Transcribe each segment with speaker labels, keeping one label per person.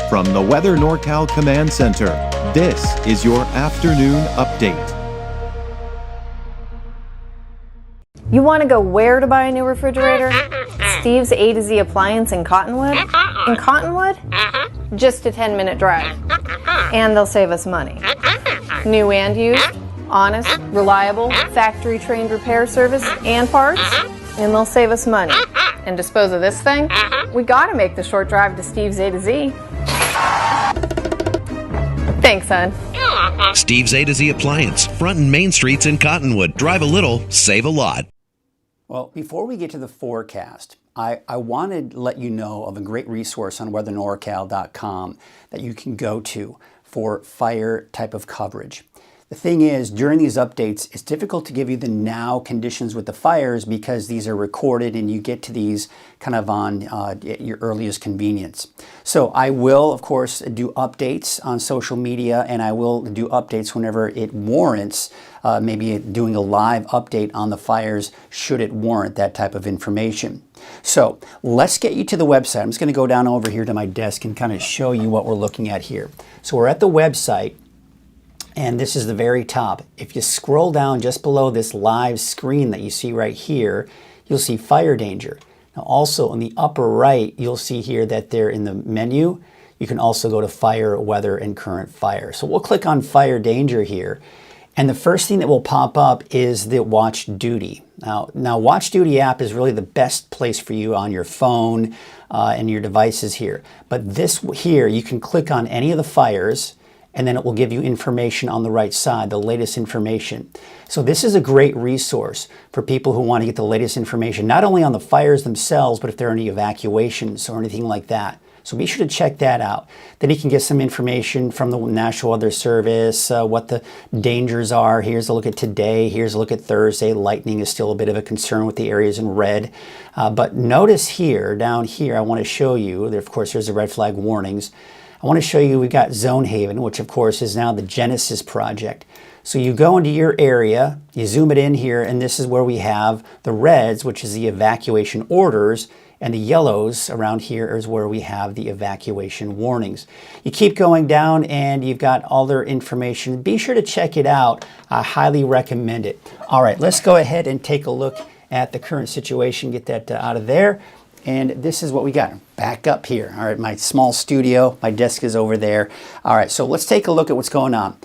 Speaker 1: From the Weather NorCal Command Center, this is your afternoon update.
Speaker 2: You want to go where to buy a new refrigerator? Steve's A to Z Appliance in Cottonwood? In Cottonwood? Just a 10-minute drive. And they'll save us money. New and used, honest, reliable, factory-trained repair service and parts, and they'll save us money. And dispose of this thing? We gotta make the short drive to Steve's A to Z. Thanks, son.
Speaker 3: Steve's A to Z Appliance, front and main streets in Cottonwood. Drive a little, save a lot.
Speaker 4: Well, before we get to the forecast, I wanted to let you know of a great resource on weathernorcal.com that you can go to for fire type of coverage. The thing is, during these updates, it's difficult to give you the now conditions with the fires because these are recorded and you get to these kind of on your earliest convenience. So I will, of course, do updates on social media, and I will do updates whenever it warrants, maybe doing a live update on the fires should it warrant that type of information. So let's get you to the website. I'm just going to go down over here to my desk and kind of show you what we're looking at here. So we're at the website. And this is the very top. If you scroll down just below this live screen that you see right here, you'll see fire danger. Now also in the upper right, you'll see here that they're in the menu. You can also go to fire, weather, and current fire. So we'll click on fire danger here. And the first thing that will pop up is the Watch Duty. Now Watch Duty app is really the best place for you on your phone and your devices here. But this here, you can click on any of the fires, and then it will give you information on the right side, the latest information. So this is a great resource for people who want to get the latest information, not only on the fires themselves, but if there are any evacuations or anything like that. So be sure to check that out. Then you can get some information from the National Weather Service, what the dangers are. Here's a look at today. Here's a look at Thursday. Lightning is still a bit of a concern with the areas in red. But notice here, down here, I want to show you, of course, there's the red flag warnings. I want to show you we've got Zone Haven, which of course is now the Genesis project. So you go into your area, you zoom it in here, and this is where we have the reds, which is the evacuation orders, and the yellows around here is where we have the evacuation warnings. You keep going down and you've got all their information. Be sure to check it out. I highly recommend it. All right, let's go ahead and take a look at the current situation, get that out of there. And this is what we got. Back up here. All right, my small studio, my desk is over there. All right, so let's take a look at what's going on.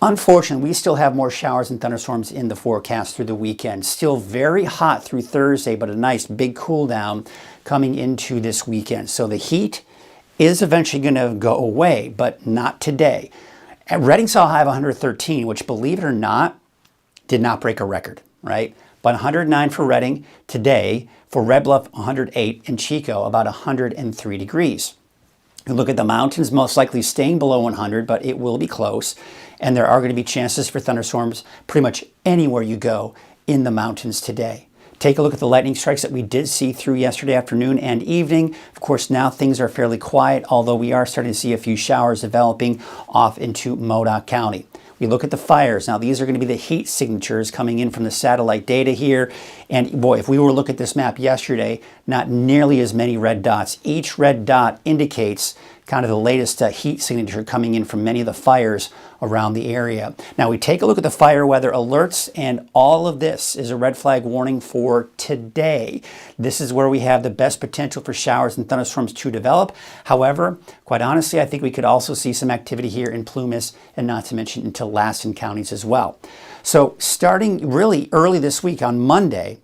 Speaker 4: Unfortunately, we still have more showers and thunderstorms in the forecast through the weekend. Still very hot through Thursday, but a nice big cool down coming into this weekend. So the heat is eventually going to go away, but not today. Reading saw a high of 113, which, believe it or not, did not break a record, right? But 109 for Reading today. For Red Bluff, 108, and Chico, about 103 degrees. You look at the mountains, most likely staying below 100, but it will be close. And there are going to be chances for thunderstorms pretty much anywhere you go in the mountains today. Take a look at the lightning strikes that we did see through yesterday afternoon and evening. Of course, now things are fairly quiet, although we are starting to see a few showers developing off into Modoc County. We look at the fires. Now, these are going to be the heat signatures coming in from the satellite data here. And boy, if we were to look at this map yesterday, not nearly as many red dots. Each red dot indicates kind of the latest heat signature coming in from many of the fires around the area. Now, we take a look at the fire weather alerts, and all of this is a red flag warning for today. This is where we have the best potential for showers and thunderstorms to develop. However, quite honestly, I think we could also see some activity here in Plumas, and not to mention into Lassen counties as well. So starting really early this week on Monday,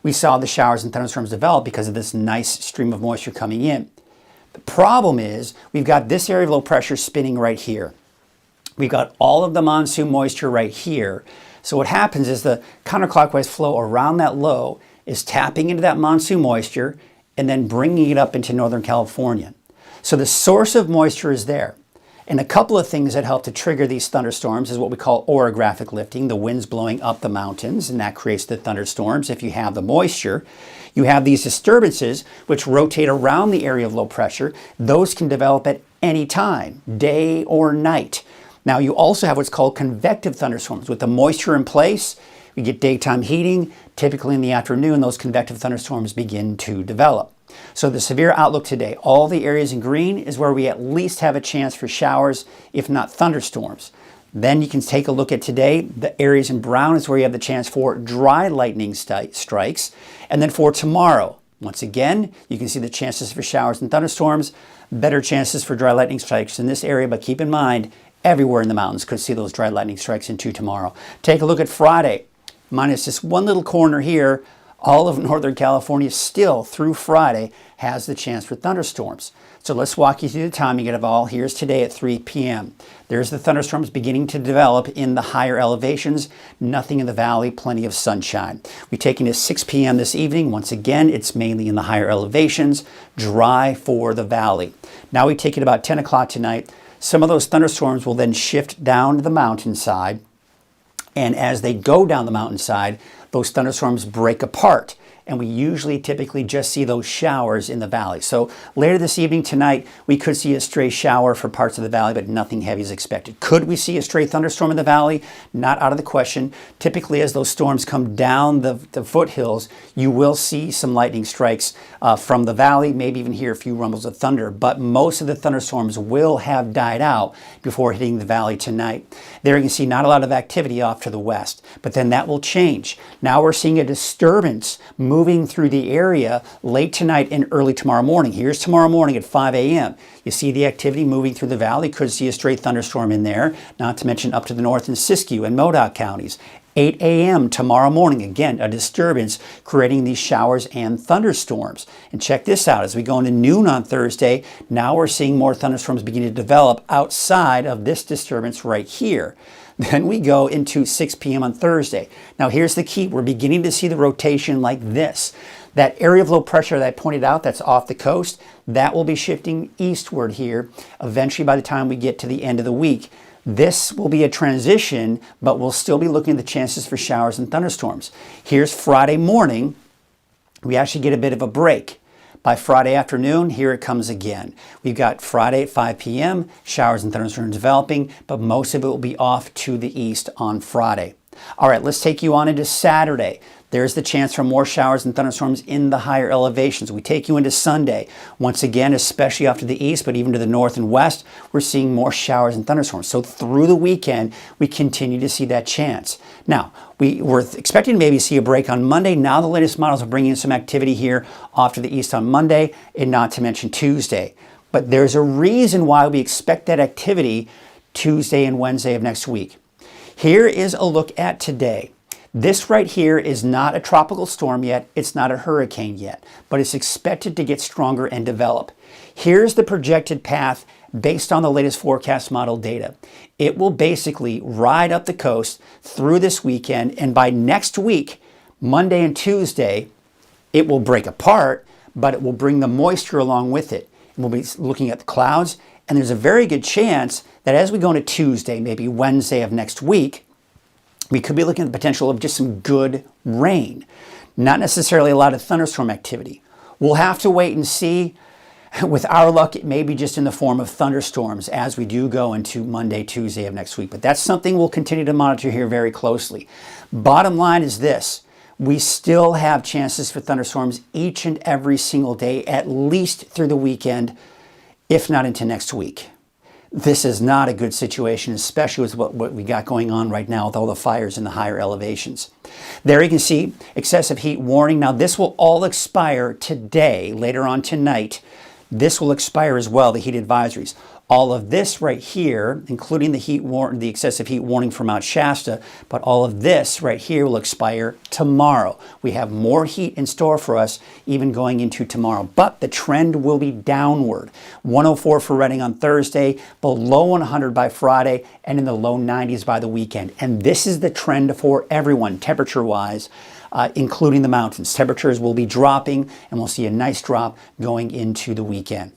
Speaker 4: we saw the showers and thunderstorms develop because of this nice stream of moisture coming in. The problem is we've got this area of low pressure spinning right here. We've got all of the monsoon moisture right here. So what happens is the counterclockwise flow around that low is tapping into that monsoon moisture and then bringing it up into Northern California. So the source of moisture is there. And a couple of things that help to trigger these thunderstorms is what we call orographic lifting, the winds blowing up the mountains, and that creates the thunderstorms if you have the moisture. You have these disturbances which rotate around the area of low pressure. Those can develop at any time, day or night. Now you also have what's called convective thunderstorms. With the moisture in place, We get daytime heating. Typically in the afternoon, those convective thunderstorms begin to develop. So the severe outlook today, all the areas in green is where we at least have a chance for showers, if not thunderstorms. Then you can take a look at today. The areas in brown is where you have the chance for dry lightning strikes. And then for tomorrow, once again, you can see the chances for showers and thunderstorms, better chances for dry lightning strikes in this area, but keep in mind, everywhere in the mountains could see those dry lightning strikes into tomorrow. Take a look at Friday, minus this one little corner here. All of Northern California still through Friday has the chance for thunderstorms. So let's walk you through the timing of it all. Here's today at 3 p.m. There's the thunderstorms beginning to develop in the higher elevations. Nothing in the valley, plenty of sunshine. We take into 6 p.m. this evening. Once again, it's mainly in the higher elevations, dry for the valley. Now we take it about 10 o'clock tonight. Some of those thunderstorms will then shift down to the mountainside. And as they go down the mountainside, those thunderstorms break apart. And we usually typically just see those showers in the valley. So later this evening, tonight, we could see a stray shower for parts of the valley, but nothing heavy is expected. Could we see a stray thunderstorm in the valley? Not out of the question. Typically, as those storms come down the foothills, you will see some lightning strikes from the valley, maybe even hear a few rumbles of thunder. But most of the thunderstorms will have died out before hitting the valley tonight. There you can see not a lot of activity off to the west, but then that will change. Now we're seeing a disturbance moving through the area late tonight and early tomorrow morning. Here's tomorrow morning at 5 a.m. You see the activity moving through the valley. Could see a straight thunderstorm in there, not to mention up to the north in Siskiyou and Modoc counties. 8 a.m. tomorrow morning, again, a disturbance creating these showers and thunderstorms. And check this out, as we go into noon on Thursday, now we're seeing more thunderstorms begin to develop outside of this disturbance right here. Then we go into 6 p.m. on Thursday. Now here's the key. We're beginning to see the rotation like this. That area of low pressure that I pointed out that's off the coast, that will be shifting eastward here eventually by the time we get to the end of the week. This will be a transition, but we'll still be looking at the chances for showers and thunderstorms. Here's Friday morning. We actually get a bit of a break. By Friday afternoon, here it comes again. We've got Friday at 5 p.m., showers and thunderstorms developing, but most of it will be off to the east on Friday. All right, let's take you on into Saturday. There's the chance for more showers and thunderstorms in the higher elevations. We take you into Sunday. Once again, especially off to the east, but even to the north and west, we're seeing more showers and thunderstorms. So through the weekend, we continue to see that chance. Now, we were expecting to maybe see a break on Monday. Now the latest models are bringing in some activity here off to the east on Monday, and not to mention Tuesday. But there's a reason why we expect that activity Tuesday and Wednesday of next week. Here is a look at today. This right here is not a tropical storm yet. It's not a hurricane yet, but it's expected to get stronger and develop. Here's the projected path based on the latest forecast model data. It will basically ride up the coast through this weekend, and by next week, Monday and Tuesday, it will break apart, but it will bring the moisture along with it. We'll be looking at the clouds, and there's a very good chance that as we go into Tuesday, maybe Wednesday of next week, we could be looking at the potential of just some good rain. Not necessarily a lot of thunderstorm activity. We'll have to wait and see. With our luck, it may be just in the form of thunderstorms as we do go into Monday, Tuesday of next week. But that's something we'll continue to monitor here very closely. Bottom line is this. We still have chances for thunderstorms each and every single day, at least through the weekend, if not into next week. This is not a good situation, especially with what we got going on right now with all the fires in the higher elevations. There you can see excessive heat warning. Now this will all expire today, later on tonight. This will expire as well, the heat advisories. All of this right here, including the excessive heat warning for Mount Shasta, but all of this right here will expire tomorrow. We have more heat in store for us even going into tomorrow, but the trend will be downward. 104 for Redding on Thursday, below 100 by Friday, and in the low 90s by the weekend. And this is the trend for everyone, temperature-wise, including the mountains. Temperatures will be dropping, and we'll see a nice drop going into the weekend.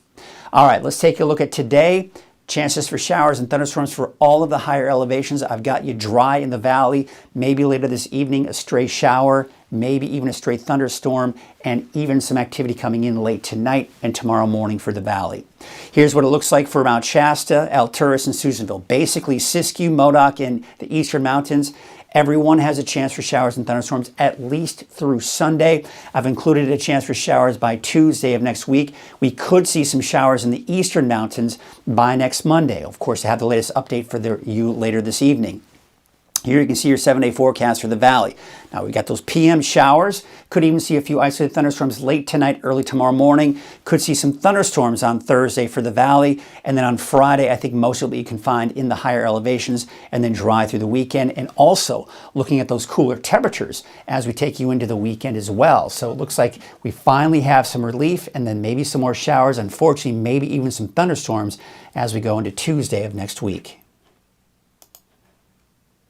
Speaker 4: All right, let's take a look at today. Chances for showers and thunderstorms for all of the higher elevations. I've got you dry in the valley, maybe later this evening, a stray shower, maybe even a stray thunderstorm, and even some activity coming in late tonight and tomorrow morning for the valley. Here's what it looks like for Mount Shasta, Alturas, and Susanville. Basically, Siskiyou, Modoc, and the eastern mountains, Everyone has a chance for showers and thunderstorms at least through Sunday. I've included a chance for showers by Tuesday of next week. We could see some showers in the eastern mountains by next Monday. Of course, I have the latest update for you later this evening. Here you can see your 7-day forecast for the valley. Now we got those PM showers. Could even see a few isolated thunderstorms late tonight, early tomorrow morning. Could see some thunderstorms on Thursday for the valley. And then on Friday, I think most of what you can find in the higher elevations, and then dry through the weekend. And also looking at those cooler temperatures as we take you into the weekend as well. So it looks like we finally have some relief, and then maybe some more showers. Unfortunately, maybe even some thunderstorms as we go into Tuesday of next week.